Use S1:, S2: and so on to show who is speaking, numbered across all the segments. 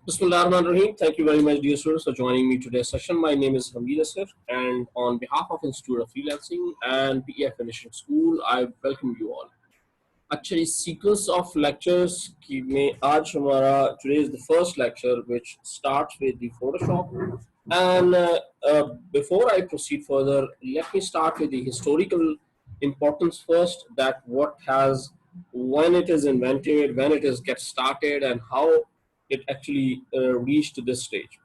S1: Bismillahirrahmanirrahim. Thank you very much, dear students, for joining me today's session. My name is Hamid Asir, and on behalf of Institute of Freelancing and PEF Finishing School, I welcome you all. Actually, sequence of lectures की में आज हमारा today is the first lecture which starts with the Photoshop. And before I proceed further, let me start with the historical importance first. That what has when it is invented, when it is get started, and how it actually reached to this stage.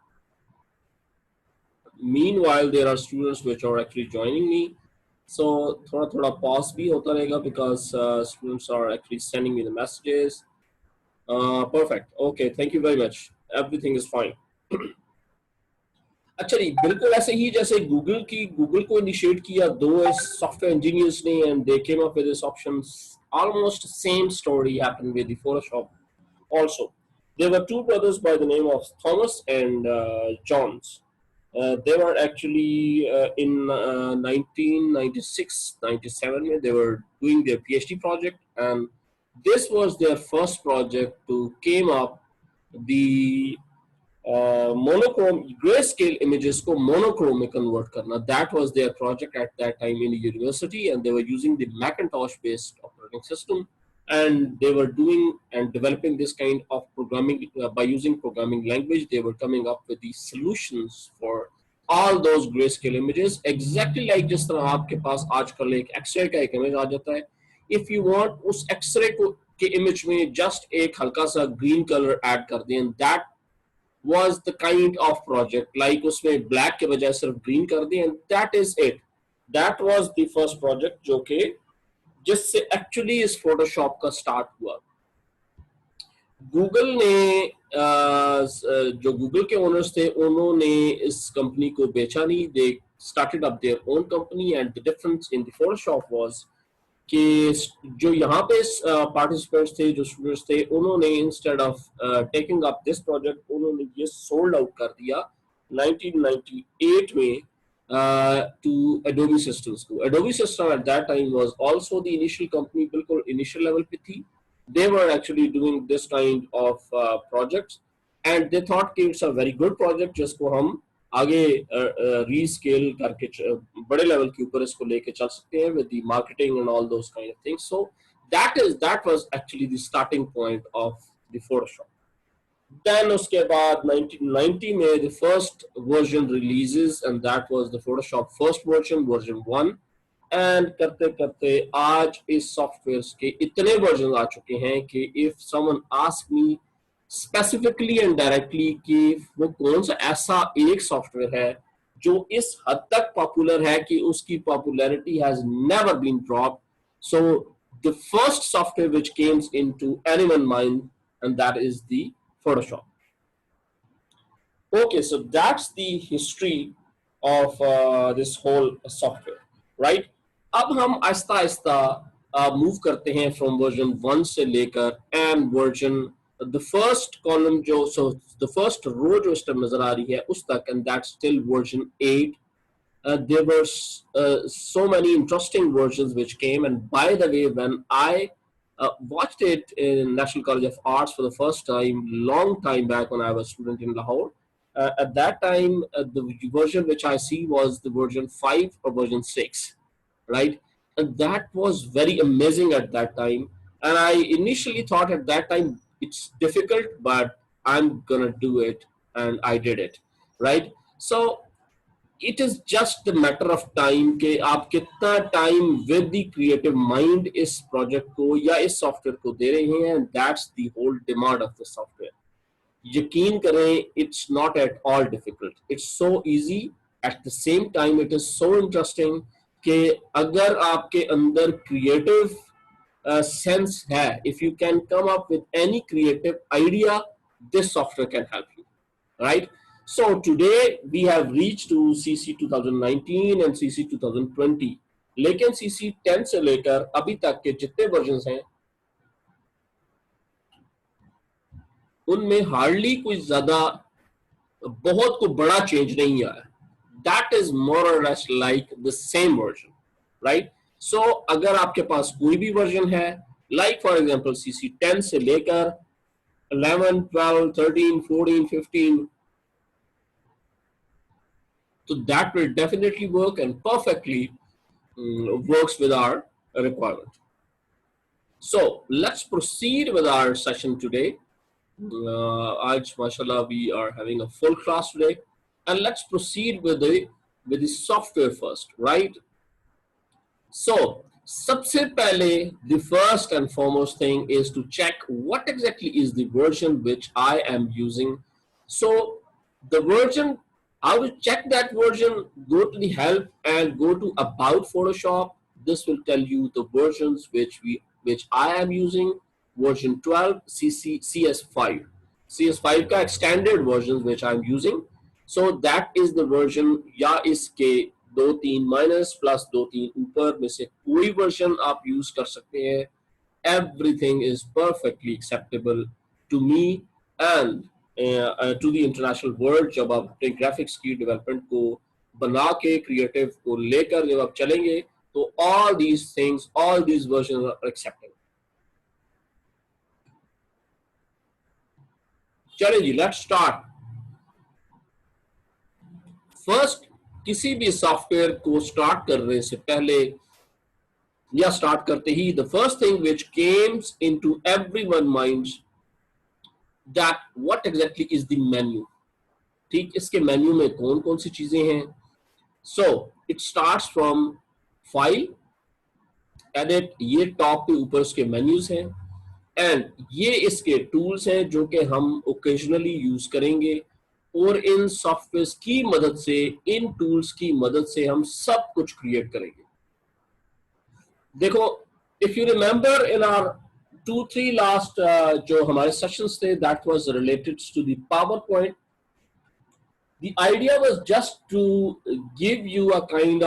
S1: Meanwhile, there are students which are actually joining me. So थोड़ा थोड़ा pause भी होता रहेगा because students are actually sending me the messages. Perfect. Okay, thank you very much. Everything is fine. अच्छा जी बिल्कुल ऐसे ही जैसे Google को इनिशिएट किया दो सॉफ्टवेयर इंजीनियर्स ने and they came up with this options almost same story happened with the Photoshop also. There were two brothers by the name of Thomas and Johns. They were actually in 1996 97 they were doing their PhD project, and this was their first project to came up the monochrome grayscale images को monochrome में convert करना. That was their project at that time in the university, and they were using the Macintosh based operating system, and they were doing and developing this kind of programming by using programming language. They were coming up with the solutions for all those grayscale images, exactly like जिस तरह आपके पास आजकल एक x ray का एक image आ जाता है. If you want उस एक्सरे को के इमेज में जस्ट एक हल्का सा ग्रीन कलर ऐड कर दें, that was the kind of project like उसमें black के बजाय सिर्फ green कर दिए, and that is it. That was the first project जो कि जिससे actually इस Photoshop का start हुआ. गूगल ने जो गूगल के ओनर्स थे उन्होंने इस कंपनी को बेचा नहीं. They started up their own company, and the difference in the Photoshop was कि जो यहाँ पे पार्टिसिपेंट्स थे जो स्टूडेंट्स थे उन्होंने instead of taking up this project उन्होंने ये सोल्ड आउट कर दिया 1998 में to Adobe Systems को. Adobe System at that time was also the initial company, बिल्कुल initial level पे थी. They were actually doing this kind of projects, and they thought कि it's a very good project जिसको हम आगे rescale करके बड़े लेवल के ऊपर इसको लेके चल सकते हैं with the marketing and all those kind of things. So that was actually the starting point of the Photoshop. Then उसके बाद 1990 में the first version releases, and that was the Photoshop first version 1. And करते करते आज इस software के इतने version आ चुके हैं कि if someone ask me specifically and directly कि वो कौन सा ऐसा एक सॉफ्टवेयर है जो इस हद तक पॉपुलर है कि उसकी popularity has never been drop. So the first software which comes into anyone mind, and that is the Photoshop. Okay, so that's the history of this whole software, right? अब हम आहिस्ता आहिस्ता मूव करते हैं from version 1 से लेकर and version the first column जो so the first row जो इस time नजर आ रही है उस तक, and that's still version 8. There were so many interesting versions which came, and by the way, when I watched it in National College of Arts for the first time long time back when I was a student in Lahore, at that time the version which I see was the version 5 or version 6, right? And that was very amazing at that time, and I initially thought at that time it's difficult, but I'm gonna do it, and I did it, right? So it is just a matter of time कि आप कितना time with the creative mind इस project को या इस software को दे रहे हैं. That's the whole demand of the software. यकीन करें, it's not at all difficult, it's so easy. At the same time it is so interesting कि अगर आपके अंदर क्रिएटिव sense है, if you can come up with any creative idea, this software can help you, right? So today we have reached to CC 2019 and CC 2020. लेकिन CC 10 से लेकर अभी तक के जितने वर्जन्स हैं उनमें हार्डली कोई ज्यादा बहुत को बड़ा चेंज नहीं आया. That is more or less like the same version, right? So अगर आपके पास कोई भी वर्जन है, like for example CC 10 से लेकर 11, 12, 13, 14, 15. So that will definitely work and perfectly works with our requirement. So let's proceed with our session today. Aj, mashallah, we are having a full class today, and let's proceed with the software first, right? So, सबसे पहले, the first and foremost thing is to check what exactly is the version which I am using. So, the version, how to check that version, go to the help and go to about Photoshop. This will tell you the versions which I am using, version 12, CS5. CS5 का extended versions which I am using. So that is the version, या इसके 2-3 minus plus 2-3 ऊपर में से कोई version आप use कर सकते हैं. Everything is perfectly acceptable to me and to the international world. जब आप अपने ग्राफिक्स की डेवलपमेंट को बना के क्रिएटिव को लेकर जब आप चलेंगे तो all these things, all these versions are acceptable. चलिए जी, let's start. फर्स्ट, किसी भी सॉफ्टवेयर को स्टार्ट करने से पहले या स्टार्ट करते ही the first thing which comes into everyone minds that what exactly is the menu. ठीक, इसके मेन्यू में कौन कौन सी चीजें हैं. So it starts from file, edit, ये टॉप पे ऊपर उसके मेन्यूज हैं, एंड ये इसके टूल्स हैं जो कि हम ओकेजनली यूज करेंगे. और इन सॉफ्टवेयर की मदद से, इन टूल्स की मदद से हम सब कुछ क्रिएट करेंगे. देखो, if you remember in our 2-3 last जो हमारे सेशंस थे, that was related to the PowerPoint. The idea was just to give you a kind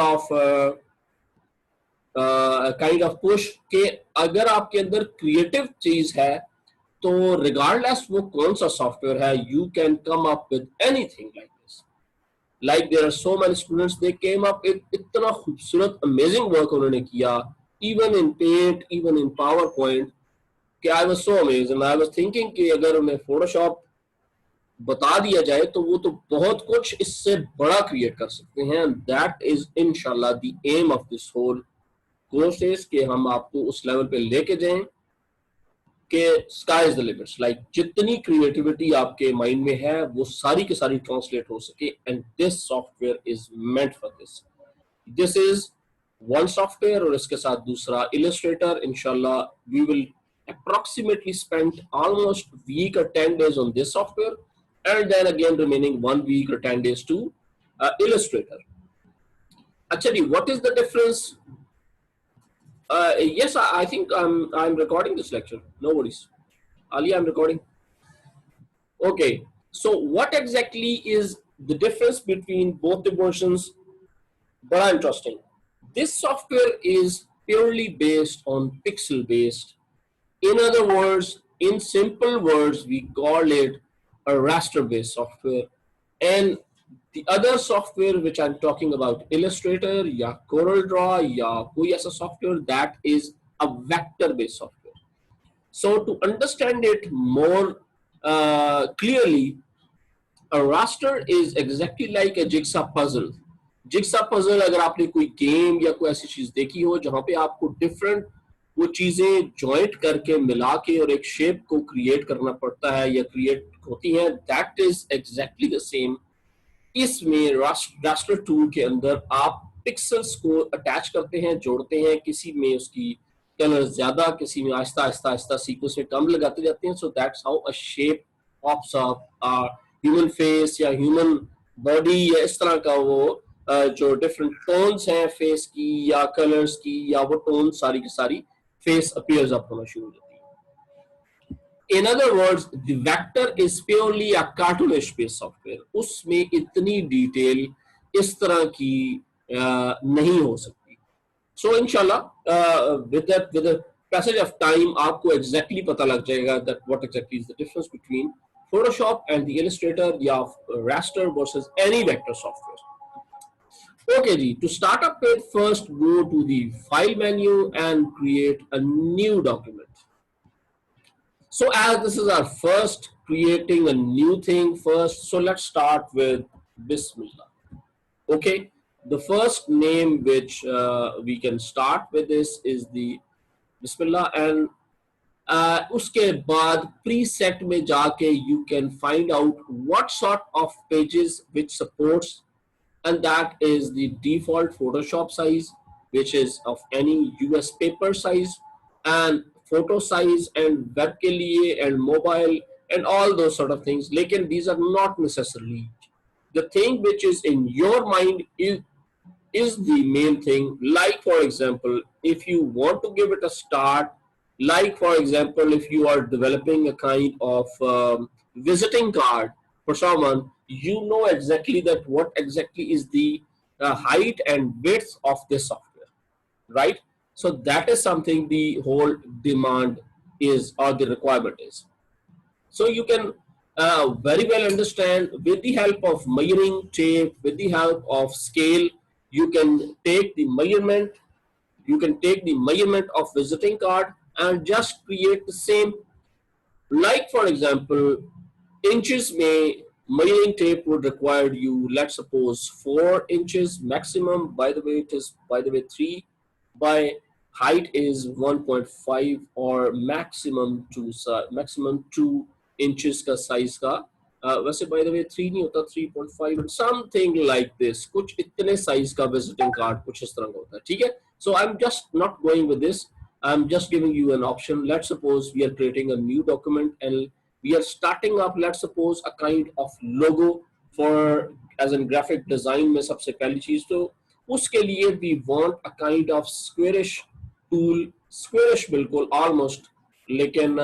S1: of push के अगर आपके अंदर क्रिएटिव चीज है तो रिगार्डलेस वो कौन सा सॉफ्टवेयर है, you can come up with anything like this. Like there are so many students, they came up with इतना खूबसूरत अमेजिंग वर्क उन्होंने किया, even in paint, even in PowerPoint, कि I was so amazing. I was thinking कि अगर उन्हें Photoshop बता दिया जाए तो वो तो बहुत कुछ इससे बड़ा क्रिएट कर सकते हैं. दैट इज इंशाल्लाह the aim of this whole course is कि हम आपको उस लेवल पे लेके जाएं कि sky is the limits. Like जितनी क्रिएटिविटी आपके माइंड में है वो सारी की सारी ट्रांसलेट हो सके, and this software is meant for this. This is one software और इसके साथ दूसरा इलस्ट्रेटर. इंशाल्लाह we will approximately spend almost week or 10 days on this software, and then again remaining 1 week or 10 days to Illustrator. Actually, what is the difference? Yes, I think I'm recording this lecture. No worries. Ali, I'm recording. Okay. So what exactly is the difference between both the versions? But interesting. This software is purely based on pixel based. In other words, in simple words, we call it a raster based software. And the other software which I'm talking about, Illustrator, ya CorelDRAW, ya koi aisa software, that is a vector based software. So to understand it more clearly, a raster is exactly like a jigsaw puzzle. Jigsaw puzzle, अगर आपने कोई game या कोई ऐसी चीज देखी हो जहां पे आपको डिफरेंट वो चीजें जॉइंट करके मिला के और एक शेप को क्रिएट करना पड़ता है या क्रिएट होती है, that is exactly the same. इसमें रास्टर टूल के अंदर आप पिक्सेल्स को अटैच करते हैं, जोड़ते हैं, किसी में उसकी कलर ज्यादा, किसी में आहिस्ता आहिस्ता आहिस्ता सीक्वेंस में कम लगाते जाते हैं. सो that's how a shape pops up. Human face या ह्यूमन बॉडी या इस तरह का वो जो डिफरेंट टोन्स हैं फेस की या कलर्स की, या वो टोन सारी की सारी फेस अपीयर्स अप होना शुरू हो जाती है. In other words, the vector is purely a cartoonish based software. उसमें इतनी डिटेल इस तरह की नहीं हो सकती. So इंशाल्लाह with the passage of time आपको exactly पता लग जाएगा that what exactly is the difference between Photoshop and the Illustrator या raster versus any vector software. Okay, Ji, to start up with, first go to the file menu and create a new document. So as this is our first creating a new thing first, so let's start with Bismillah. Okay, the first name which we can start with this is the Bismillah, and उसके बाद preset में जाके you can find out what sort of pages which supports, and that is the default Photoshop size, which is of any US paper size, and photo size, and web के लिए, and mobile, and all those sort of things. लेकिन these are not necessarily the thing which is in your mind is the main thing. Like for example, if you want to give it a start, like for example, if you are developing a kind of visiting card for someone, you know exactly that what exactly is the height and width of this software, right? So that is something the whole demand is, or the requirement is. So you can very well understand with the help of measuring tape, with the help of scale, you can take the measurement, of visiting card and just create the same. Like for example, inches may measuring tape would require you, let's suppose 4 inches maximum. By the way, it is by the way 3 by height is 1.5 or maximum 2 inches का size का. वैसे by the way 3 नहीं होता, 3.5 and something like this, कुछ इतने size का visiting card कुछ इस तरह का होता है. ठीक है, so I'm just not going with this. I'm just giving you an option. Let's suppose we are creating a new document and we are starting up, let's suppose, a kind of logo for as in graphic design में सबसे पहली चीज तो उसके लिए we want a kind of squarish tool, squarish बिल्कुल almost, लेकिन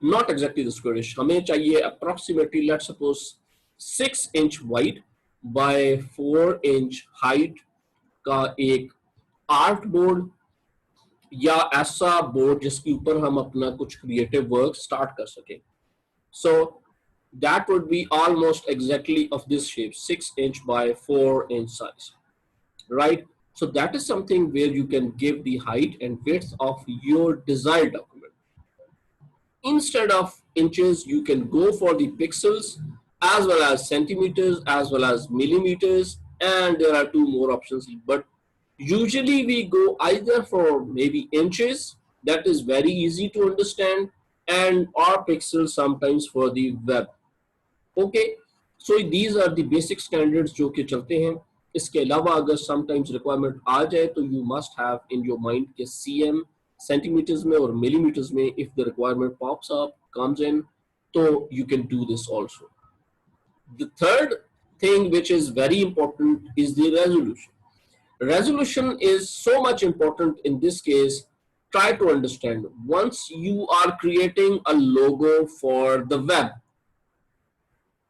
S1: not exactly the squarish. हमें चाहिए approximately, let's suppose 6 inch wide by 4 inch height का एक आर्ट बोर्ड या ऐसा बोर्ड जिसके ऊपर हम अपना कुछ क्रिएटिव वर्क स्टार्ट कर सके. सो that would be almost exactly of this shape, 6 inch by 4 inch size, right? So that is something where you can give the height and width of your desired document. Instead of inches, you can go for the pixels as well as centimeters as well as millimeters, and there are 2 more options, but usually we go either for maybe inches, that is very easy to understand, and or pixels sometimes for the web. Okay, so these are the basic standards जो कि चलते हैं. इसके अलावा अगर sometimes requirement आ जाए तो you must have in your mind के cm centimeters में और millimeters में, if the requirement pops up comes in, so you can do this also. The third thing which is very important is the resolution. Resolution is so much important in this case. Try to understand, once you are creating a logo for the web,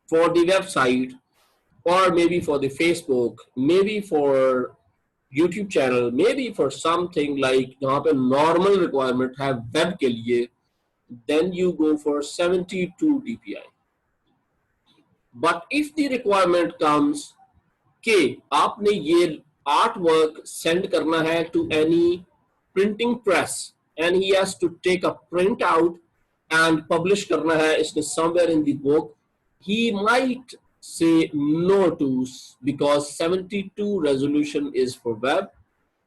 S1: for the website, or maybe for the Facebook, maybe for YouTube channel, maybe for something like जहाँ पे normal requirement है web के लिए, then you go for 72 dpi. But if the requirement comes कि आपने ये artwork send करना है to any printing press and he has to take a print out and publish करना है इसने somewhere in the book, he might say no to, because 72 resolution is for web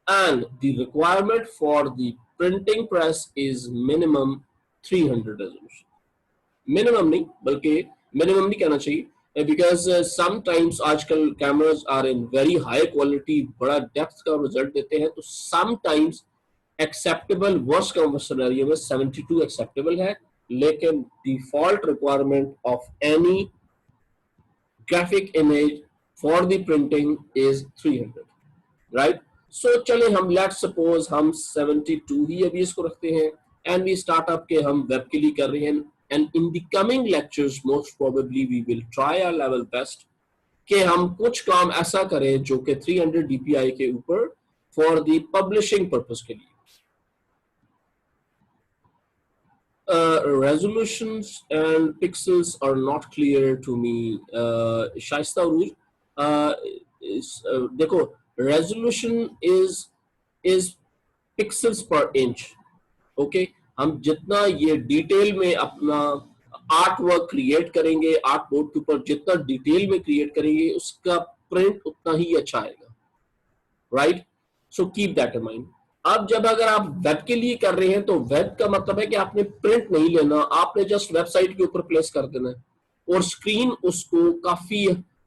S1: and the requirement for the printing press is minimum 300 resolution. Minimum नहीं बल्कि minimum नहीं कहना चाहिए, because sometimes आजकल cameras are in very high quality, बड़ा depth का result देते हैं, तो समटाइम्स एक्सेप्टेबल वर्स्ट कम सिनेरियो में 72 एक्सेप्टेबल है, लेकिन default requirement of any graphic image for the printing is 300, right? So चले हम लेट्स सपोज हम 72 ही अभी इसको रखते हैं एंड वी स्टार्टअप के हम वेब के लिए कर रहे हैं. And in the coming lectures, most probably we will try our level best कि हम कुछ काम ऐसा करें जो कि 300 dpi के ऊपर for the publishing purpose के लिए. Resolutions and pixels are not clear to me. Shaista उरूज, देखो resolution is pixels per inch. Okay हम जितना ये डिटेल में अपना आर्ट वर्क क्रिएट करेंगे, आर्ट बोर्ड के ऊपर जितना डिटेल में क्रिएट करेंगे उसका प्रिंट उतना ही अच्छा आएगा, right? So keep that in mind. अब जब अगर आप वेब के लिए कर रहे हैं तो वेब का मतलब है कि आपने प्रिंट नहीं लेना, आपने जस्ट वेबसाइट के ऊपर प्लेस कर देना है और स्क्रीन उसको काफी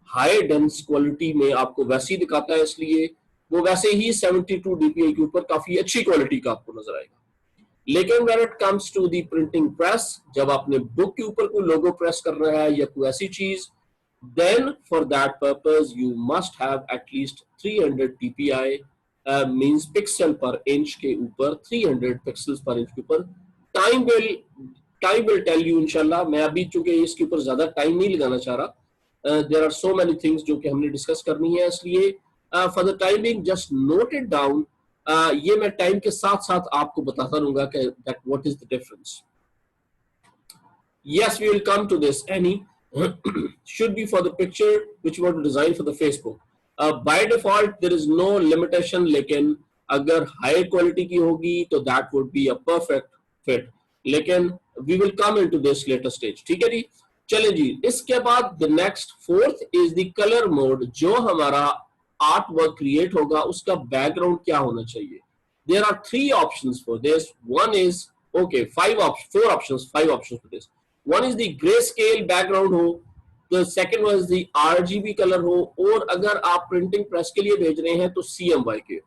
S1: हाई डेंस क्वालिटी में आपको वैसे ही दिखाता है, इसलिए वो वैसे ही 72 डीपीआई के ऊपर काफी अच्छी क्वालिटी का आपको नजर आएगा। लेकिन when it comes to the printing press, जब आपने बुक के ऊपर कोई लोगो प्रेस करना है या कोई ऐसी चीज, then for that purpose you must have at least 300 dpi, means pixel per inch के ऊपर 300 pixels per inch के ऊपर। टाइम विल टेल यू इंशाल्लाह। मैं अभी चूंकि इसके ऊपर ज्यादा टाइम नहीं लगाना चाह रहा, there are so many things जो कि हमने डिस्कस करनी है, इसलिए for the time being just note it down. ये मैं टाइम के साथ साथ आपको बताता रहूंगा कि that what is the difference. Yes, we will come to this. Any should be for the picture which you want to design for the Facebook. By default, there is no limitation. लेकिन अगर high quality की होगी तो that would be a perfect fit. लेकिन we will come into this later stage. ठीक है जी? चले जी। इसके बाद the next fourth is the color mode। जो हमारा आर्ट वर्क क्रिएट होगा उसका बैकग्राउंड क्या होना चाहिए? There are three options for this. One is okay, four options, five options for this. One is the grayscale background हो, the second one is the RGB color हो, और अगर आप प्रिंटिंग प्रेस के लिए भेज रहे हैं तो CMYK,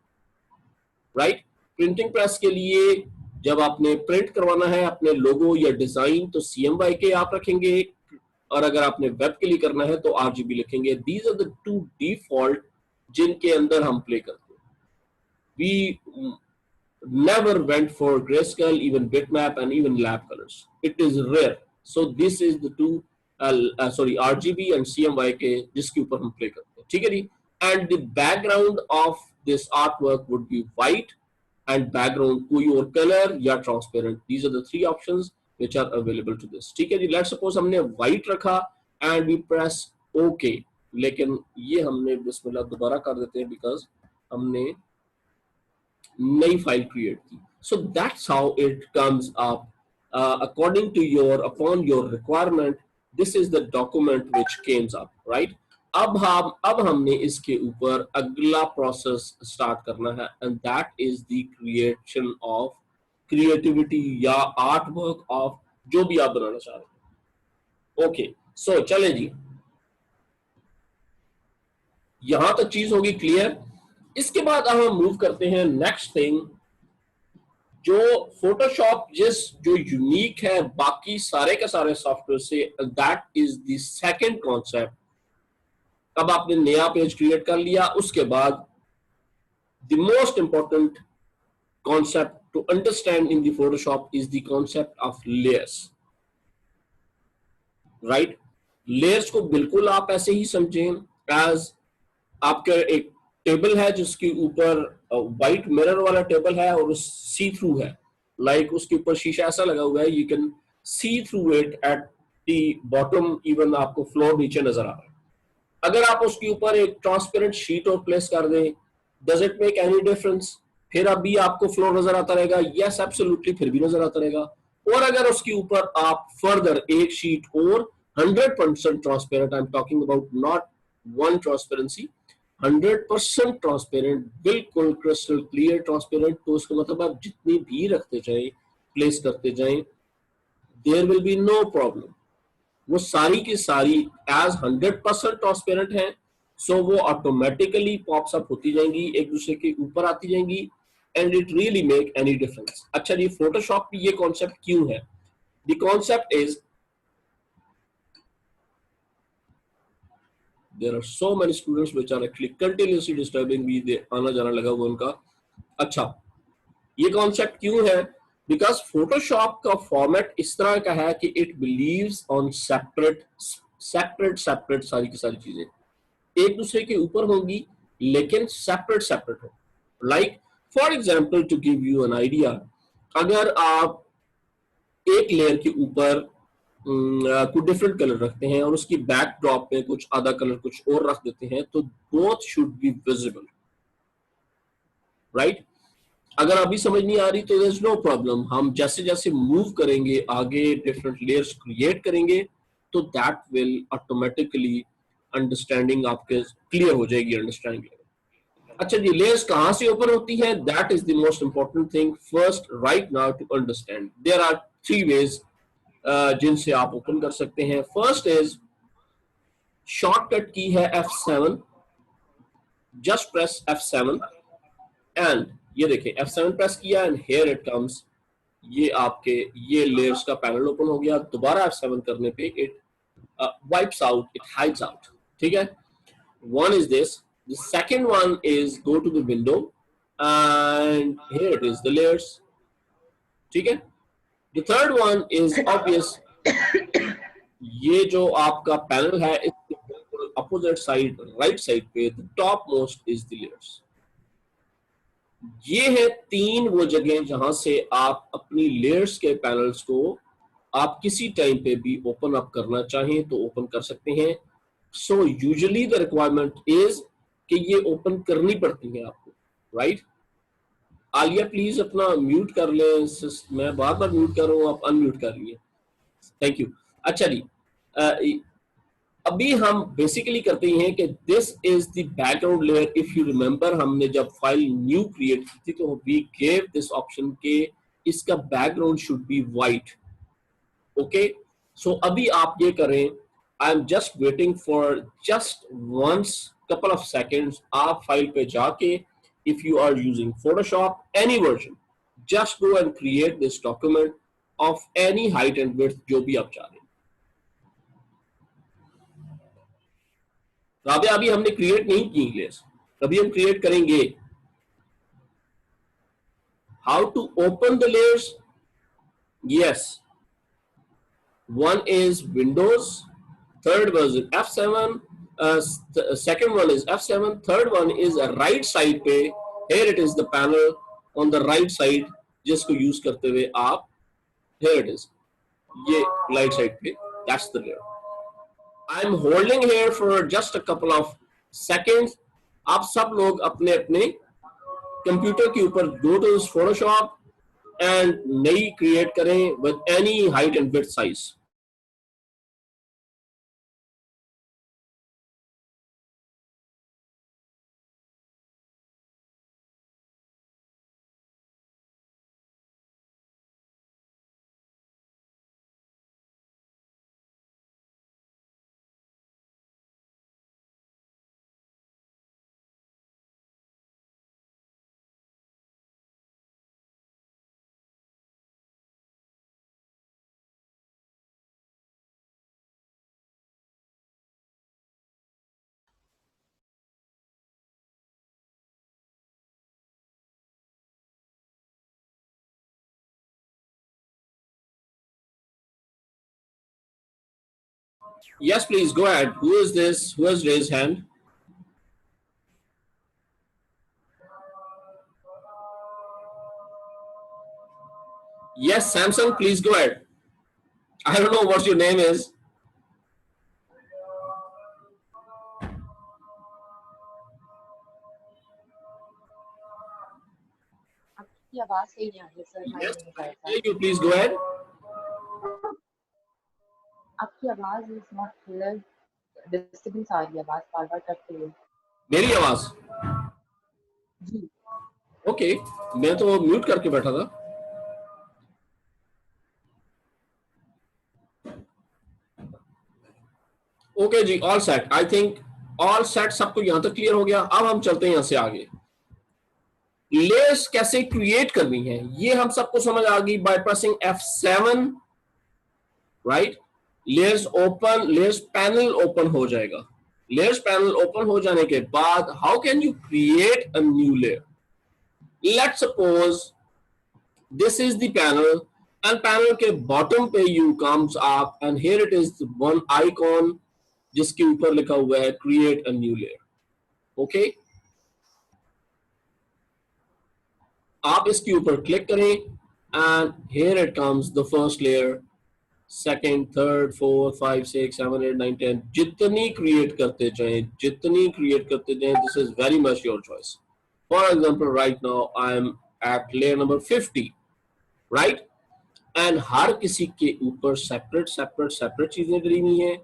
S1: राइट? प्रिंटिंग प्रेस के लिए जब आपने प्रिंट करवाना है अपने लोगो या डिजाइन तो CMYK आप रखेंगे, और अगर आपने वेब के लिए करना है तो RGB लिखेंगे। These are the two default जिनके अंदर हम प्ले करते हैं। We never went for grayscale, even bitmap and even lab colors. It is rare. So this is the two RGB and CMYK जिसके ऊपर हम प्ले करते हैं, ठीक है जी? And the background of this artwork would be white and background कोई और color या transparent. These are the three options which are available to this, ठीक है जी? Let's suppose हमने white रखा and we press OK, लेकिन ये हमने बिस्मिल्लाह दोबारा कर देते हैं बिकॉज हमने नई फाइल क्रिएट की। So that's how it comes up according to your upon your requirement. This is the document which comes up, right? अब हमने इसके ऊपर अगला प्रोसेस स्टार्ट करना है and that is the creation of creativity या art work of जो भी आप बनाना चाह रहे हैं। ओके, सो चले जी, यहां तक चीज होगी क्लियर। इसके बाद अब हम मूव करते हैं नेक्स्ट थिंग, जो फोटोशॉप जो यूनिक है बाकी सारे के सारे सॉफ्टवेयर से, that is the second concept. अब आपने नया पेज क्रिएट कर लिया, उसके बाद the most important concept to understand in the Photoshop is the concept of layers, right? Layers को बिल्कुल आप ऐसे ही समझें एज आपके एक टेबल है जिसके ऊपर व्हाइट मिरर वाला टेबल है और सी थ्रू है, लाइक उसके ऊपर शीशा ऐसा लगा हुआ है, you can see through it at the bottom, even आपको फ्लोर नीचे नजर आ रहा है। अगर आप उसके ऊपर एक ट्रांसपेरेंट शीट और प्लेस कर दें, does it make any difference? फिर अभी आपको फ्लोर नजर आता रहेगा? यस एब्सोल्युटली, फिर भी नजर आता रहेगा। और अगर उसके ऊपर आप फर्दर एक शीट और 100% transparent, I am talking about not one transparency, 100% transparent, बिल्कुल क्रिस्टल क्लियर ट्रांसपेरेंट, तो उसका मतलब आप जितनी भी रखते जाएं, प्लेस करते जाएं, there will be no problem. वो सारी की सारी एज 100% ट्रांसपेरेंट है, सो वो ऑटोमेटिकली पॉप्स अप होती जाएंगी, एक दूसरे के ऊपर आती जाएंगी, and it really make any difference. अच्छा जी, फोटोशॉप में ये कॉन्सेप्ट क्यों है? The concept is there are so many students which are actually continuously disturbing me, they आना जाना लगा हुआ उनका। अच्छा, ये कॉन्सेप्ट क्यों है? बिकॉज फोटोशॉप का फॉर्मेट इस तरह का है कि इट बिलीव्स ऑन सेपरेट सारी की सारी चीजें एक दूसरे के ऊपर होंगी लेकिन सेपरेट हो। Like for example, to give you an idea, अगर आप एक लेयर के ऊपर कुछ डिफरेंट कलर रखते हैं और उसकी बैकड्रॉप में कुछ आधा कलर कुछ और रख देते हैं, तो both should be visible, right? अगर अभी समझ नहीं आ रही तो देयर इज नो प्रॉब्लम, हम जैसे जैसे मूव करेंगे आगे, डिफरेंट लेयर्स क्रिएट करेंगे, तो दैट विल ऑटोमेटिकली अंडरस्टैंडिंग आपके क्लियर हो जाएगी, अंडरस्टैंडिंग। अच्छा जी, लेयर्स कहां से ओपन होती है, that is the most important thing first right now to understand. There are three ways जिनसे आप ओपन कर सकते हैं। फर्स्ट इज, शॉर्टकट की है F7, just press F7 and ये देखें F7 प्रेस किया एंड हियर इट कम्स, ये आपके ये लेयर्स का पैनल ओपन हो गया। दोबारा F7 करने पे it wipes out, it hides out, ठीक है। One is this. The second one is go to the window and here it is the layers, ठीक है। The third one is obvious, ये जो आपका पैनल है इसके बिल्कुल अपोजिट साइड, राइट साइड पे the top most is the layers। ये है तीन वो जगह जहां से आप अपनी लेयर्स के पैनल्स को आप किसी टाइम पे भी ओपन अप करना चाहें तो ओपन कर सकते हैं। So usually the requirement is कि ये ओपन करनी पड़ती है आपको, राइट। आलिया प्लीज अपना म्यूट कर लें, मैं बार बार म्यूट कर रहा हूँ, आप अनम्यूट कर लिए, थैंक यू। अच्छा जी, अभी हम बेसिकली करते हैं कि this is the background layer. If you remember, हमने जब फाइल न्यू क्रिएट की थी तो वी गेव दिस ऑप्शन के इसका background should be white, okay. So अभी आप ये करें, I am just waiting for just once couple of seconds. आप फाइल पे जाके, if you are using Photoshop any version, just go and create this document of any height and width जो भी आप चाह रहे हैं। राबिया अभी हमने क्रिएट नहीं की लेयर्स, अभी हम क्रिएट करेंगे। How to open the layers, yes, one is Windows, third was F7, second one is F7, third one is a right side पे, here it is the panel on the right side जिसको use करते हुए आप, here it is, ये right side पे, that's the layer। I'm holding here for just a couple of seconds। आप सब लोग अपने अपने कंप्यूटर के ऊपर go to this Photoshop and नई क्रिएट करें with any height and width size। Yes, please go ahead. Who is this? Who has raised hand? Yes, Samsung, please go ahead. I don't know what your name is.
S2: आपकी आवाज सही नहीं आ रही sir.
S1: Yes, I hear you. Please go ahead.
S2: आपकी आवाज is not clear, disturbance आ रही है, आवाज बार बार कट रही है।
S1: मेरी आवाज
S2: जी
S1: ओके, मैं तो म्यूट करके बैठा था। ओके जी, all set, I think all set, सबको यहां तक क्लियर हो गया। अब हम चलते हैं यहां से आगे। लेयर्स कैसे क्रिएट करनी है ये हम सबको समझ आ गई, by pressing F7, right. Layers open, layers panel open हो जाएगा। लेयर्स पैनल ओपन हो जाने के बाद how can you create a new layer. Let's suppose this is the panel and panel के बॉटम पे you comes up and here it is one icon जिसके ऊपर लिखा हुआ है create a new layer, okay. आप इसके ऊपर क्लिक करें and here it comes the first layer, second, third, fourth, 5, 6, 7, 8, 9, 10, जितनी क्रिएट करते जाएं, जितनी क्रिएट करते जाएं, this is very much your choice. For example right now I am at layer number 50, right? And हर किसी के ऊपर सेपरेट चीजें डली हुई हैं.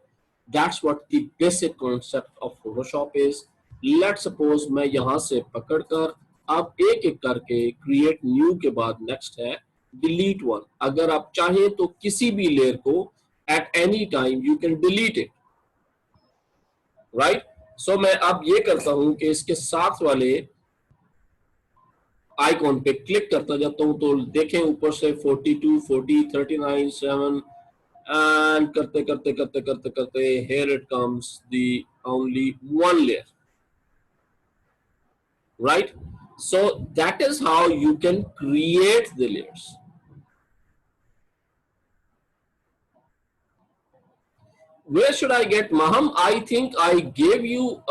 S1: That's what the basic concept of Photoshop is. Let suppose मैं यहां से पकड़कर अब एक एक करके क्रिएट न्यू के बाद नेक्स्ट है डिलीट वन. अगर आप चाहें तो किसी भी लेयर को at any time you can delete it, right? So मैं अब ये करता हूं कि इसके साथ वाले आइकॉन पे क्लिक करता जाता हूं तो देखें ऊपर से 42, 40, 39, 7 एंड करते here it comes the only one layer, right? So that is how you can create the layers. Where should I get Maham? I think I gave you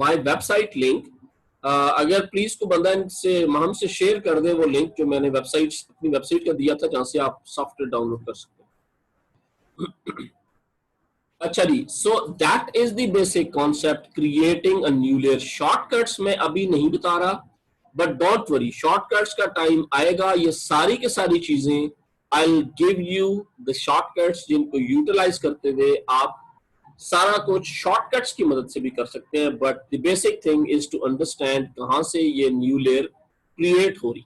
S1: my website link. अगर please को बंदा इनसे महम से share कर दे वो link जो मैंने अपनी वेबसाइट का दिया था जहां से आप सॉफ्टवेयर डाउनलोड कर सकते हैं. अच्छा जी, so that is the basic concept creating a new layer. Shortcuts मैं अभी नहीं बता रहा, बट डोंट वरी, शॉर्टकट्स का टाइम आएगा. ये सारी की सारी चीजें I will give you the shortcuts जिनको यूटिलाइज करते हुए आप सारा कुछ शॉर्टकट्स की मदद से भी कर सकते हैं. But the basic thing is to understand कहां से ये न्यू लेयर क्रिएट हो रही.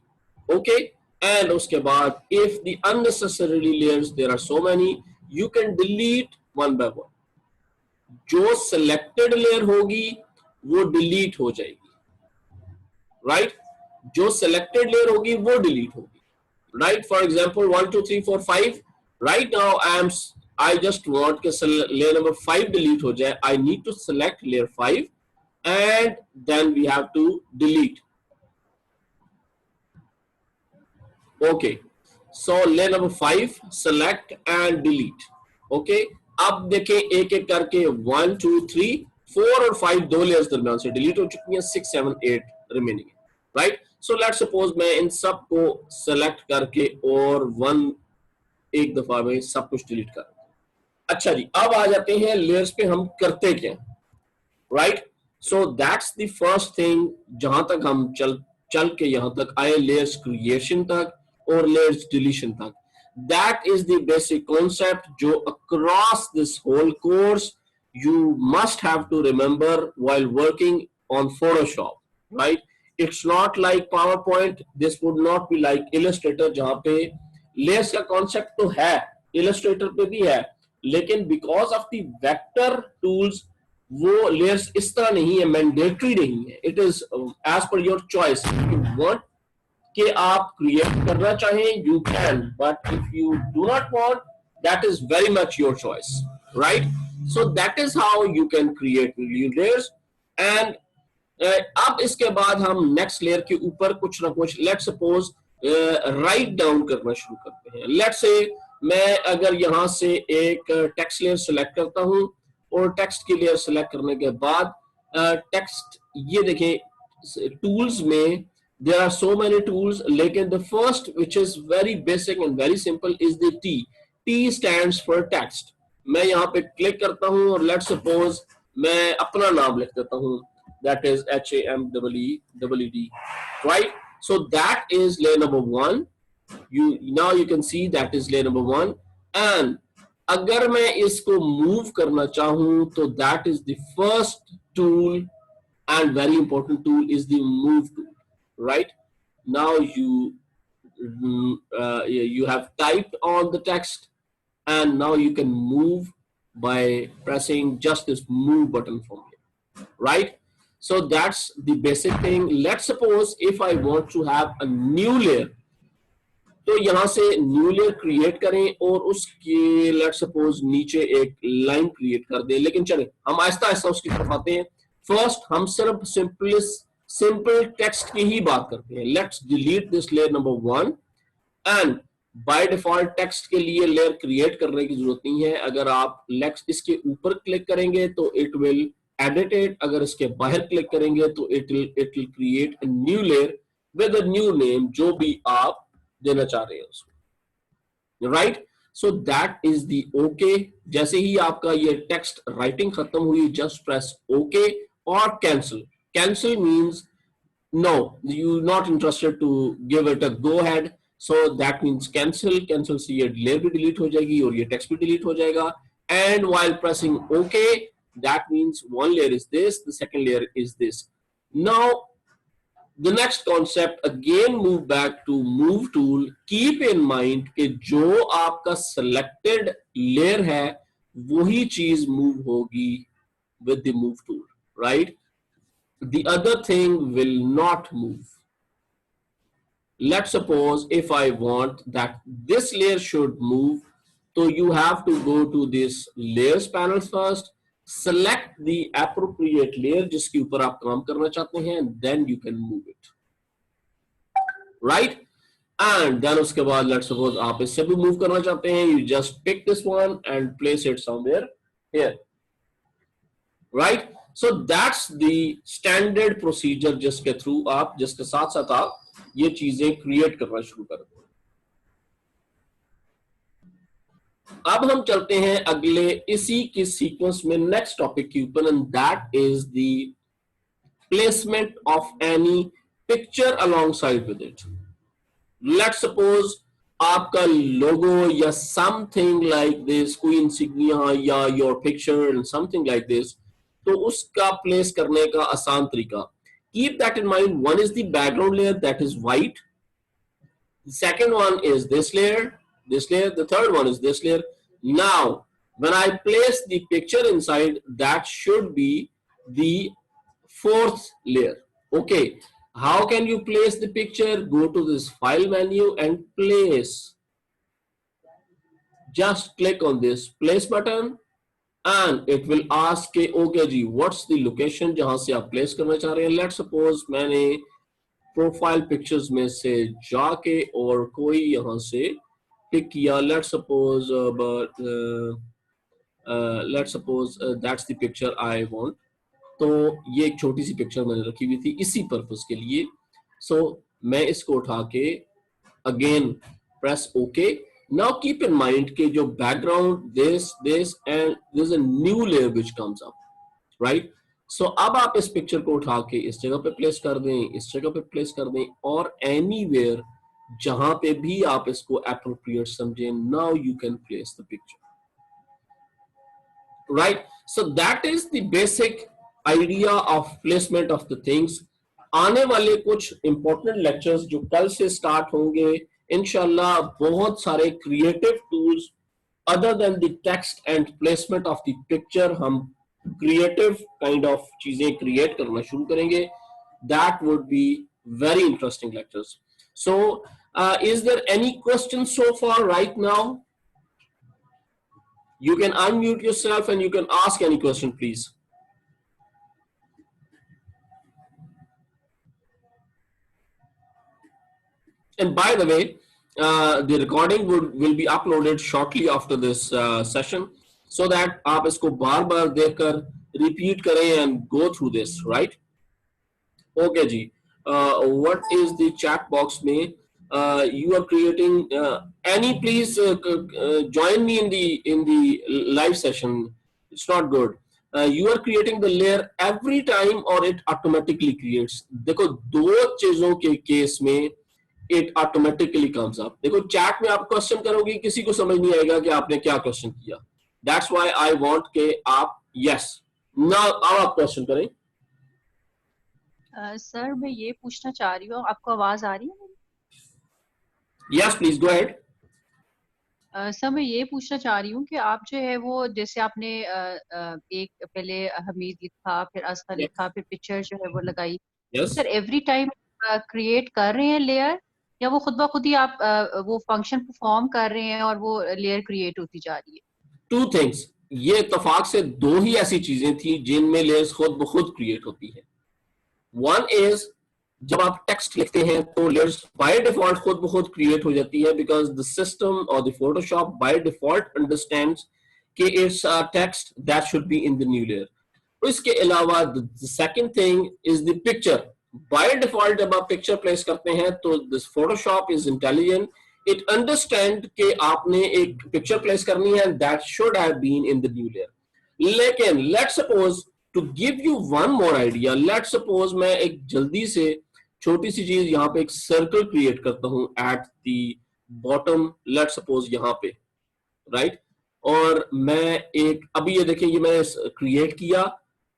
S1: ओके, एंड उसके बाद if the unnecessary layers there are so many, you can delete one by one. जो सिलेक्टेड लेयर होगी वो डिलीट हो जाएगी, राइट? जो सिलेक्टेड लेयर होगी वो डिलीट होगी, right? For example 1 2 3 4 5 right now I just want कि layer number 5 delete हो जाए. I need to select layer 5 and then we have to delete. Okay, so layer number 5 select and delete. Okay, अब देखें एक एक करके 1 2 3 4 और 5 दो layers दरमियान से delete हो चुकी हैं. 6 7 8 remaining है, right? So let's suppose मैं इन सब को select करके और एक दफा में सब कुछ delete कर. अच्छा जी, अब आ जाते हैं लेयर्स पे हम करते क्या, right? So that's the first thing. जहां तक हम चल के यहां तक आए, लेयर्स क्रिएशन तक और लेयर्स डिलीशन तक. That is the basic concept जो across this whole course you must have to remember while working on Photoshop, right? It's not like PowerPoint. This would not be like Illustrator जहां पे layers का concept तो है, Illustrator पे भी है, लेकिन because of the vector tools वो लेयर्स इस तरह नहीं है, मैंडेटरी नहीं है. It is as per your choice. You want कि आप क्रिएट करना चाहें you can, but if you do not want that is very much your choice, right? So that is how you can create new layers. And अब इसके बाद हम next layer के ऊपर कुछ ना कुछ लेट्स सपोज राइट डाउन करना शुरू करते हैं. लेट्स से मैं अगर यहां से एक टेक्स्ट लेयर सिलेक्ट करता हूं और टेक्स्ट की लेयर सिलेक्ट करने के बाद टेक्स्ट, ये देखें टूल्स में there are so many tools, लेकिन the first which is very basic and very simple is the T. T stands for text. मैं यहां पे क्लिक करता हूं और लेट्स सपोज मैं अपना नाम लिख देता हूं, that is HAMEED, right? So that is layer number 1. now you can see that is layer number 1. and अगर मैं इसको मूव करना चाहूं तो that is the first tool and very important tool is the move tool, right? Now you have typed on the text and now you can move by pressing just this move button from here, right? So that's the basic thing. Let's suppose if I want to have a new layer, तो यहां से new layer create करें और उसके let's suppose नीचे एक line create कर दें. लेकिन चलें हम आहिस्ता आहिस्ता उसकी तरफ आते हैं. फर्स्ट हम सिर्फ सिंपल टेक्स्ट की ही बात करते हैं. Let's delete this layer number 1 and by default text के लिए लेयर क्रिएट करने की जरूरत नहीं है. अगर आप इसके ऊपर क्लिक करेंगे तो इट विल एडिट इट. अगर इसके बाहर क्लिक करेंगे तो it will create a new layer with a new name जो भी आप देना चाह रहे हैं उसको, right? So that is the okay. जैसे ही आपका ये टेक्स्ट राइटिंग खत्म हुई, जस्ट प्रेस ओके और cancel. Cancel means No, you're not interested to give it a go ahead. So that means cancel से ये layer भी delete हो जाएगी और ये text भी delete हो जाएगा. And while pressing OK, that means one layer is this, the second layer is this. Now, the next concept again move back to move tool. Keep in mind कि जो आपका selected layer है वही चीज move होगी with the move tool, right? The other thing will not move. Let's suppose if I want that this layer should move, so you have to go to this layers panel first, select the appropriate layer जिसके ऊपर आप काम करना चाहते हैं, and then you can move it, right? And then उसके बाद let's suppose आप इससे भी move करना चाहते हैं, you just pick this one and place it somewhere here, right? So that's the standard procedure जिसके थ्रू आप जिसके साथ साथ आप ये चीजें क्रिएट करना शुरू कर दो. अब हम चलते हैं अगले इसी के सीक्वेंस में नेक्स्ट टॉपिक के ऊपर, and that is the placement of any picture alongside with it. Let's suppose आपका लोगो या समथिंग लाइक दिस, कोई इंसिग्निया या your picture and something like this, तो उसका प्लेस करने का आसान तरीका, keep that in mind. One is the background layer, that is white. The second one is this layer, the third one is this layer. Now when I place the picture inside, that should be the fourth layer. Okay, how can you place the picture? Go to this file menu and place. Just click on this place button and it will ask okay ji what's the location जहां से आप place करना चाह रहे हैं. Let's suppose मैंने profile pictures में से जाके और कोई यहां से पिक किया. Let's suppose that's the picture I want. तो ये एक छोटी सी पिक्चर मैंने रखी हुई थी इसी पर्पस के लिए. सो मैं इसको उठा के again press okay. Now keep in mind कि जो background this and there's a new layer which comes up, right? So अब आप इस पिक्चर को उठा के इस जगह पे प्लेस कर दें, इस जगह पे प्लेस कर दें और anywhere जहां पे भी आप इसको appropriate समझें. Now you can place the picture, right? So that is the basic idea of placement of the things. आने वाले कुछ important lectures जो कल से start होंगे इंशाल्लाह, बहुत सारे creative tools other than the text and placement of the picture हम क्रिएटिव काइंड ऑफ चीजें क्रिएट करना शुरू करेंगे. That would be very interesting lectures. So is there any question so far right now? You can unmute yourself and you can ask any question, please. And by the way, the recording will be uploaded shortly after this session, so that आप इसको बार-बार देखकर repeat करें and go through this, right? Okay ji. What is the chat box में? You are creating any please join me in the live session. It's not good. You are creating the layer every time or it automatically creates. देखो दो चीजों के case में it automatically comes up. देखो chat में आप question करोगे किसी को समझ नहीं आएगा कि आपने क्या क्वेश्चन किया. That's why I want के आप yes. Now अब आप क्वेश्चन करें.
S3: सर मैं ये पूछना चाह रही हूँ, आपको आवाज आ रही है मेरी?
S1: Yes, please go ahead.
S3: Sir मैं ये पूछना चाह रही हूँ कि आप जो है वो जैसे आपने एक पहले हमीद लिखा, फिर अस्कर लिखा, फिर पिक्चर जो है वो लगाई.
S1: Yes.
S3: Sir every time create कर रहे हैं लेयर, या वो खुद ब खुद ही आप वो फंक्शन परफॉर्म कर रहे हैं और वो लेयर क्रिएट होती जा रही है?
S1: Two things. ये इत्तेफाक से दो ही ऐसी चीजें थी जिनमें लेयर्स खुद ब खुद क्रिएट होती है. One is जब आप टेक्स्ट लिखते हैं तो लेयर्स बाय डिफॉल्ट खुद ब खुद क्रिएट हो जाती है, बिकॉज द सिस्टम और the Photoshop by default understands कि it's a text that should be in the new layer. इसके अलावा the second thing is the picture. By default जब आप पिक्चर प्लेस करते हैं तो this Photoshop is intelligent, it understand कि आपने एक पिक्चर प्लेस करनी है, that should have been in the new layer. लेकिन let's suppose to give you one more idea, let's suppose मैं एक जल्दी से छोटी सी चीज यहाँ पे एक सर्कल क्रिएट करता हूँ at the bottom, let suppose यहाँ पे, राइट। और मैं एक, अभी ये देखिए ये मैंने क्रिएट किया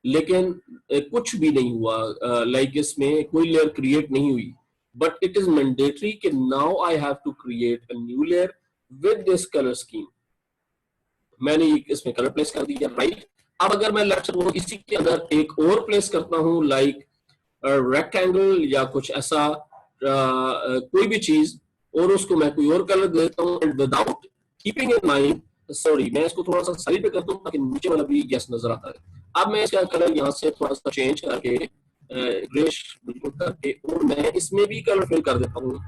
S1: लेकिन कुछ भी नहीं हुआ, लाइक इसमें कोई लेयर क्रिएट नहीं हुई, बट इट इज मैंडेटरी कि now I have to create a new layer with this colour scheme. मैंने इसमें कलर प्लेस कर दिया, राइट। अब अगर मैं लेट्स सपोज इसी के अंदर एक और प्लेस करता हूं, लाइक रेक्टेंगल या कुछ ऐसा कोई भी चीज, और उसको मैं कोई और कलर देता हूं, and without keeping in mind, sorry मैं इसको थोड़ा सा साइड पे कर दूं ताकि नीचे वाला भी गैस नजर आता है। अब मैं इसका कलर यहाँ से थोड़ा सा चेंज करके ग्रेश बिल्कुल करके, और मैं इसमें भी कलर फिल कर देता हूँ।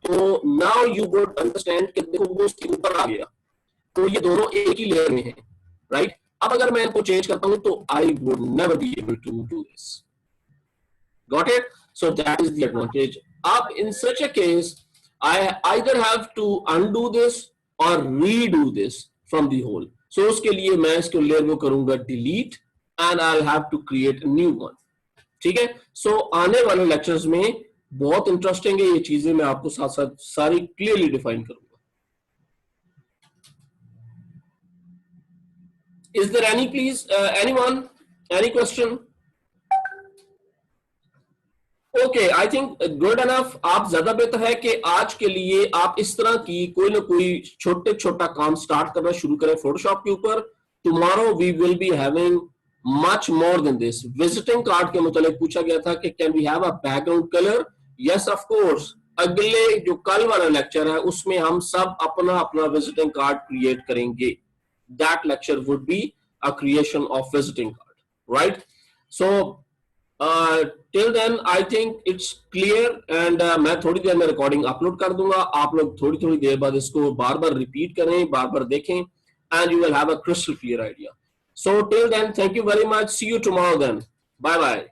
S1: तो नाउ यू वुड अंडरस्टैंड कि देखो वो उसके ऊपर आ गया, तो ये दोनों एक ही लेयर में हैं, राइट। अब अगर मैं इनको चेंज करता हूं तो I would never be able to do this. Got it? So that is the advantage. अब in such a case I either have to undo this और redo this from the whole. So उसके लिए मैं इसको layer को करूंगा delete and I have to create a new one. ठीक है। सो आने वाले लेक्चर्स में बहुत इंटरेस्टिंग है ये चीजें, मैं आपको साथ साथ सारी क्लियरली डिफाइन करूंगा। Is there any, please, anyone, any question? Okay, I think good enough. आप ज्यादा बेहतर है कि आज के लिए आप इस तरह की कोई ना कोई छोटा काम स्टार्ट करना शुरू करें फोटोशॉप के ऊपर। Tomorrow we will be having much more than this. Visiting card के मुतालिक पूछा गया था कि can we have a background color? Yes, of course. अगले जो कल वाला लेक्चर है उसमें हम सब अपना अपना विजिटिंग कार्ड क्रिएट करेंगे। That lecture would be a creation of visiting card, right? So till then I think it's clear, and मैं थोड़ी देर में रिकॉर्डिंग अपलोड कर दूंगा, आप लोग थोड़ी थोड़ी देर बाद इसको बार बार रिपीट करें, बार बार देखें, and you will have a crystal clear idea. So till then, thank you very much. See you tomorrow then. Bye bye.